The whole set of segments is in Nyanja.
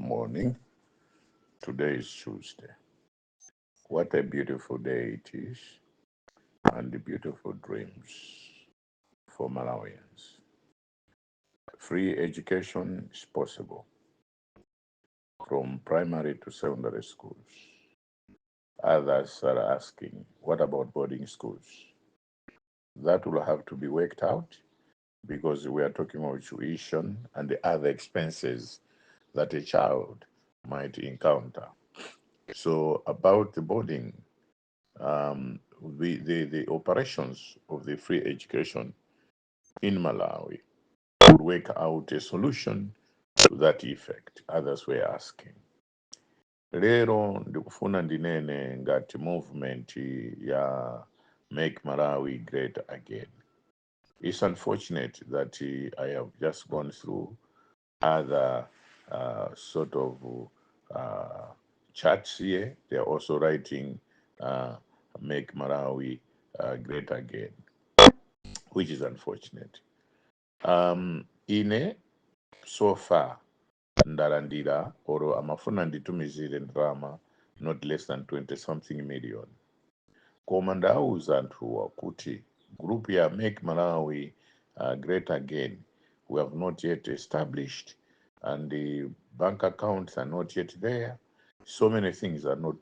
morning. Today is Tuesday. What a beautiful day it is, and the beautiful dreams for Malawians. Free education is possible from primary to secondary schools. Others are asking, what about boarding schools? That will have to be worked out because we are talking about tuition and the other expenses that a child might encounter. So, about the boarding, the operations of the free education in Malawi would work out a solution to that effect. Others were asking. Lero ndikufuna ndinene ngati movement ya Make Malawi Great Again. It's unfortunate that I have just gone through other sort of charts here. They are also writing Make Malawi Great Again, which is unfortunate. Ine so far ndalandira oro amafuna nditumizire ndalama not less than 20 something million. Koma ndauza anthuwa kuti group ya Make Malawi Great Again we have not yet established, and the bank accounts are not yet there. So many things are not,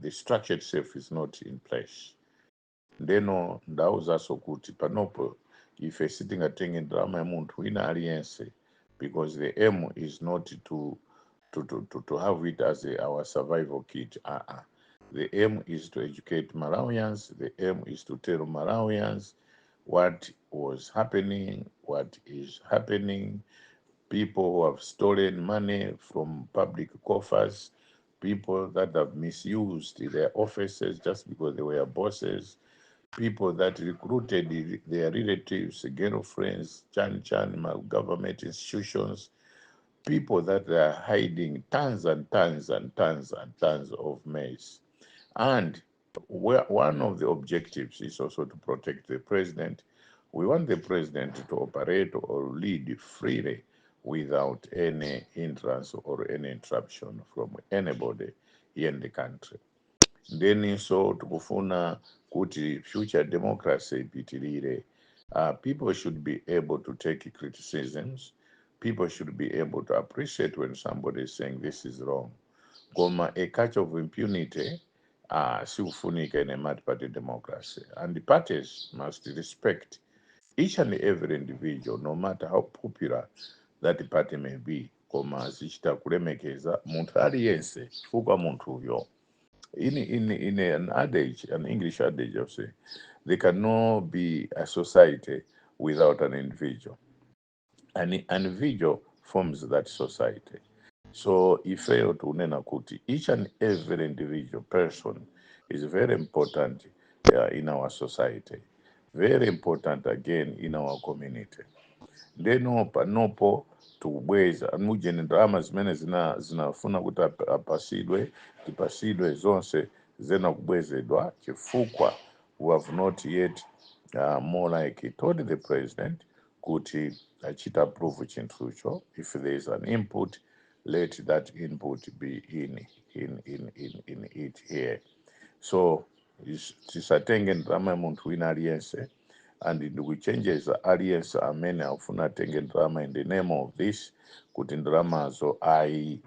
the structure itself is not in place. Ndeno ndauzaso kuti panopo ife sitingatenge ndalama ya munthu wina aliyense, because the aim is not to have it as our survival kit. The aim is to educate Malawians. The aim is to tell Malawians what was happening, what is happening, people who have stolen money from public coffers, people that have misused their offices just because they were bosses, people that recruited their relatives, girlfriends, government institutions, people that are hiding tons and tons and tons and tons of maize. And one of the objectives is also to protect the president. We want the president to operate or lead freely without any hindrance or any interruption from anybody here in the country. Then so tukufuna kuti future democracy ipitilire. People should be able to take criticisms. People should be able to appreciate when somebody is saying this is wrong. Koma a culture of impunity sikufunika in a multi-party democracy. And the parties must respect each and every individual, no matter how popular that party may be. Koma zichita kulemekeza munthu aliyense chifukwa munthu uyo. In an adage, an English adage, of say, there cannot be a society without an individual. An individual forms that society. So ifeyo tunena kuti each and every individual person is very important in our society, very important again in our community. Ndeno panopo tubweza muje ndalama zimene zinafuna kuti tipasidwe zonse zena kubwezedwa chifukwa we have not yet more like told the president kuti achita approve chinthucho. If there is an input, let that input be in it here. So tisatenge ndalama ya munthu wina aliyense, and ndikuchenjeza aliyense amene afuna atenge ndalama in the name of this kuti ndalamazo ayi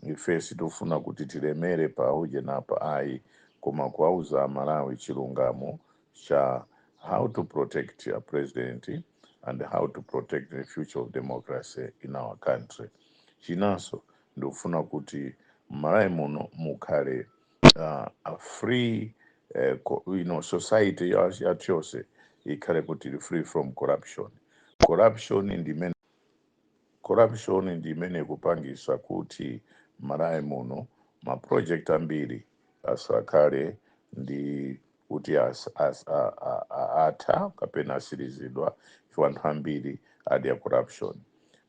ife situfuna kuti tilemere pauje napa ayi, koma kuauza Malawi chilungamo cha how to protect a president and how to protect the future of democracy in our country. Chinanso ndikufuna kuti Malawi muno mukhale a free society yachose ikhale kuti free from corruption. Corruption ndimene kupangisa kuti Malawi muno project ambiri asakhale ndi kuti atha kapena asirizidwa chifukwa anthu ambiri adya corruption.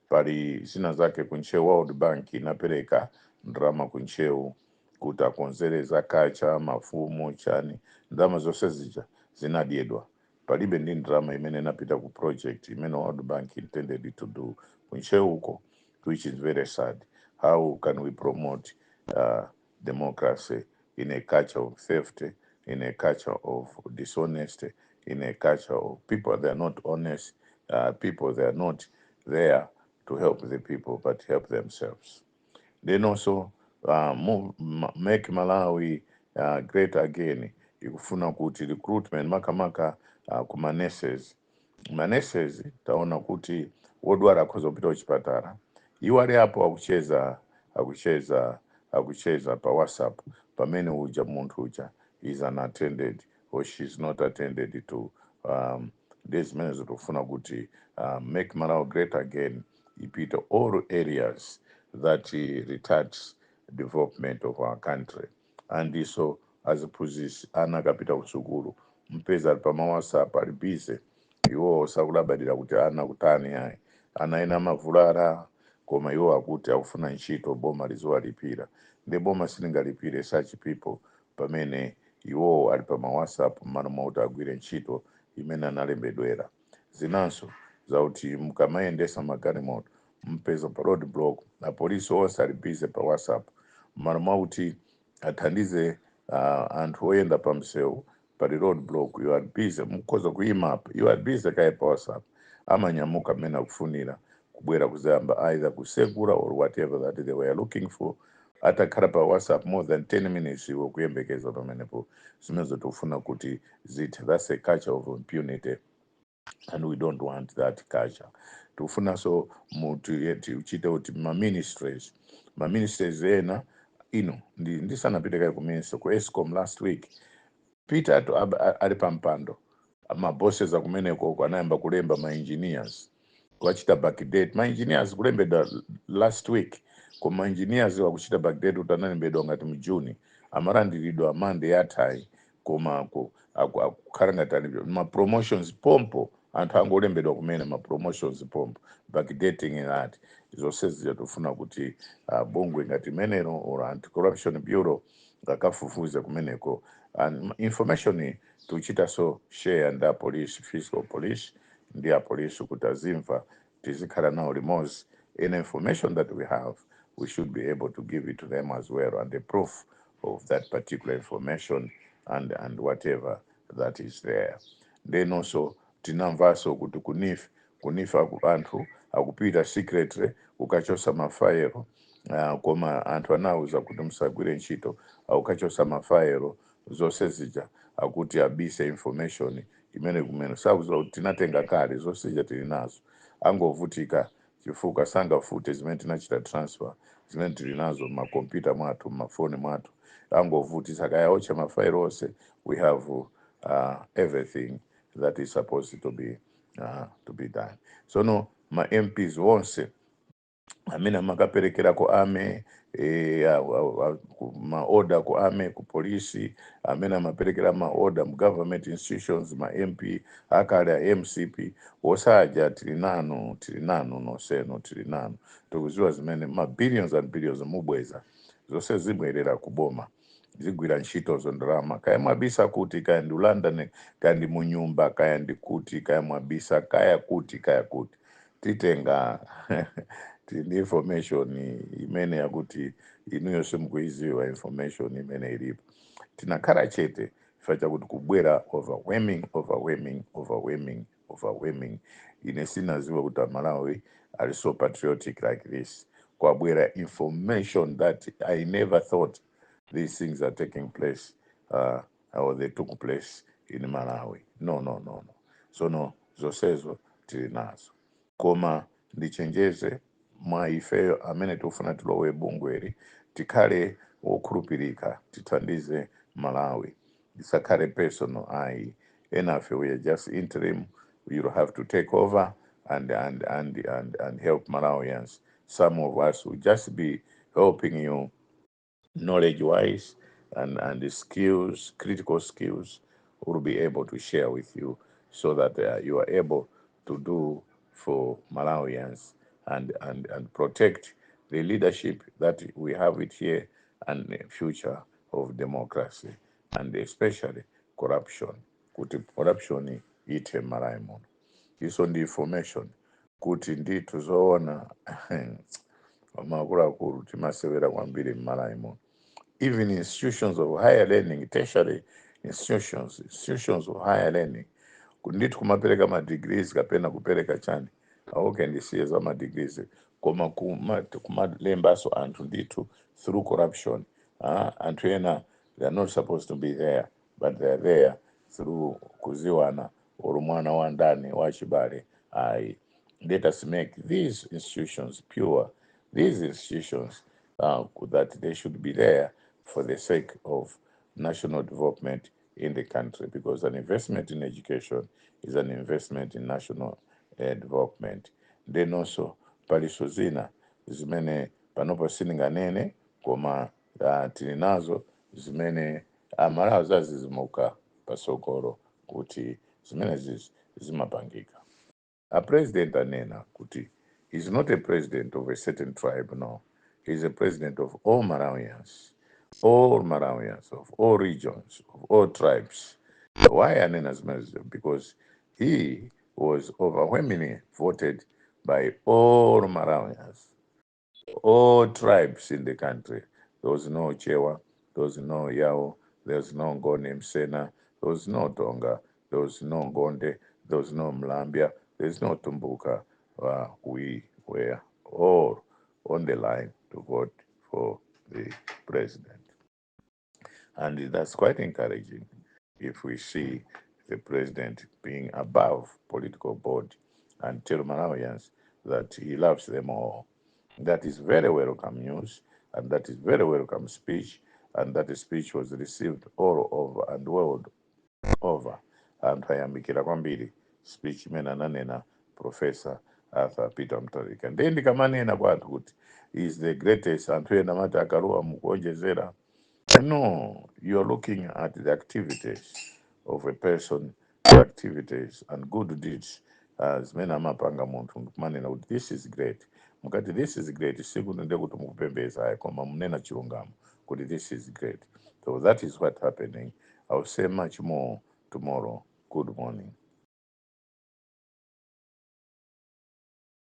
Pali zina zake kunchewu World Bank inapereka ndalama kunchewu kuti akonzere zakacha mafumu chani, ndalama zonse zija zinadyedwa. Palibe ndi ndalama imene inapita ku project imene World Bank intended to do kunchewu uko, which is very sad. how can we promote democracy in a culture of theft, in a culture of dishonesty, in a culture of people that are not honest, people that are not there to help the people but help themselves. Then also make Malawi great again. Ikufuna kuti recruitment makamaka kuma nurses. Ma nurses taona kuti wodwara akhoza kupita kuchipatara. Iwo ali apo akucheza akucheza pa WhatsApp pamene uja munthu uja is unattended or she's not attended to these zimene zikufuna kuti make Malawi great again ipite all areas that retards development of our country. And so aziphunzisi ana akapita kusukulu mpeza ali pama WhatsApp ali busy iwo sakulabadira kuti ana kutani yayi ana ena mavulala koma iwo akuti akufuna ntchito boma liziwalipira ndi boma silingalipire such people pamene iwo ali pama WhatsApp mmalo moti agwire ntchito imene analembedwera. Zinanso zauti mukamayendesa magalimoto mpeza pa road block apolisi onse ali busy pa WhatsApp mmalo moti athandize anthu oyenda pa msewu pali road block you are busy mukhoza kuyimapo you are busy kaye pa WhatsApp amanyamuka mmene akufunira kubwera kuzayamba either kusegura or whatever that they were looking for atakhala pa WhatsApp more than 10 minutes iwo kuyembekeza pamenepo zimene zotofuna kuti zithe. That's a culture of impunity and we don't want that culture. Tufuna so uchite kuti ma ministries ena ndisanapite kaye ku minister ku Eskom last week Peter ali pampando mabosses akumeneko anayamba kulemba ma engineers kuchita backdate ma engineers kulembedwa last week koma engineers wakuchita backdate kuti analembedwa ngati mu June amalandiridwa Monday yatai koma akukhala ngati ali ma promotions pompo anthu angolembedwa kumene ma promotions pompo backdating that zonse zitofuna kuti bungwe ngati menero or anti-corruption bureau ngakafufuze kumeneko and information tuchita so share nda police fiscal police ndi police kuti azimva tizikhala nawo limodzi. Any information that we have we should be able to give it to them as well and the proof of that particular information and whatever that is there. Then also tinamvaso kuti kunifa anthu akupita secretly ukachosa mafairo koma anthu anauza kuti musagwire ntchito aukachosa mafairo zonse zija akuti abise information imene kumene sakuza kuti tinatenga kale zonse zija tili nazo angovutika chifukwa sangafute zimene tinachita transfer zimene tili nazo makompyuta mwathu mafoni mwathu angovutisa kayaocha mafairo onse we have everything that is supposed to be done. So no ma MPs wonse amene amakaperekera ku ame maorder ku ame ku polisi amene amaperekera maorder mu government institutions ma MP akale a MCP osaja tili nano noseno tili nano tikuziwa zimene ma billions and billions mubweza zonse zibwerera kuboma zigwira ntchito zondrama kaya mwabisa kuti kaya ndi London kaya ndi munyumba kaya ndi kuti kaya mwabisa kaya kuti titenga tindi information imene yakuti inuyo simukuiziwa information imene ilipo tinakhala chete facha kuti kubwera overwhelming ine sinaziwa kuti Malawi are so patriotic like this kwabwera information that I never thought these things are taking place or they took place in Malawi. No. So no zosezo tili nazo koma ndichenjeze mwa ifeyo amene tofuna tilowe bungweri tikhale wokhulupirika tithandize Malawi tisakhale personal ayi enafe we are just interim you'll have to take over and help Malawians. Some of us will just be helping you knowledge wise and the skills, critical skills will be able to share with you so that you are able to do for Malawians and protect the leadership that we have it here and the future of democracy and especially corruption. Kuti corruption ite Malawi muno. Iso ndi information kuti ndi tuzoona makuluakulu timasewera kwambiri m'Malawi muno. Even institutions of higher learning, tertiary institutions of higher learning, ndithu kumapereka madegrees kapena kupereka chani ndisiye za madegrees koma kumalembaso anthu ndithu through corruption. Anthu ena, they are not supposed to be there, but they are there through kuziwana or mwana wa ndani wa chibale. Let us make these institutions pure, these institutions that they should be there for the sake of national development in the country, because an investment in education is an investment in national development. Then also paliso zina zimene panopo sininganene koma tili nazo zimene Malawi zazizimuka pasogolo kuti zimene zimapangika. A president anena kuti he's not a president of a certain tribe, no. He's a president of all Malawians, of all regions, of all tribes. Why anena zimene? Because he was overwhelmingly voted by all Malawians, all tribes in the country. There was no Chewa, there was no Yao, there was no Ngoni Msena, there was no Tonga, there was no Ngonde, there was no Mlambia, there's no Tumbuka. We were all on the line to vote for the president. And that's quite encouraging if we see the president being above political board and tell Malawians that he loves them all. That is very welcome news, and that is very welcome speech, and that speech was received all over and world over. Anthu ayamikira kwambiri speech imene ananena Professor Arthur Peter Mutharika. Ndiye ndikamanena kwa anthu kuti he is the greatest, anthu ena amati Kalua mukuonjezera. No, you're looking at the activities of a person, activities and good deeds. Zimene amapanga munthu manena kuti this is great. Mukati this is great, sikunende kuti mukupembedza koma munena chilungamo kuti this is great. So that is what happening. I'll say much more tomorrow. Good morning.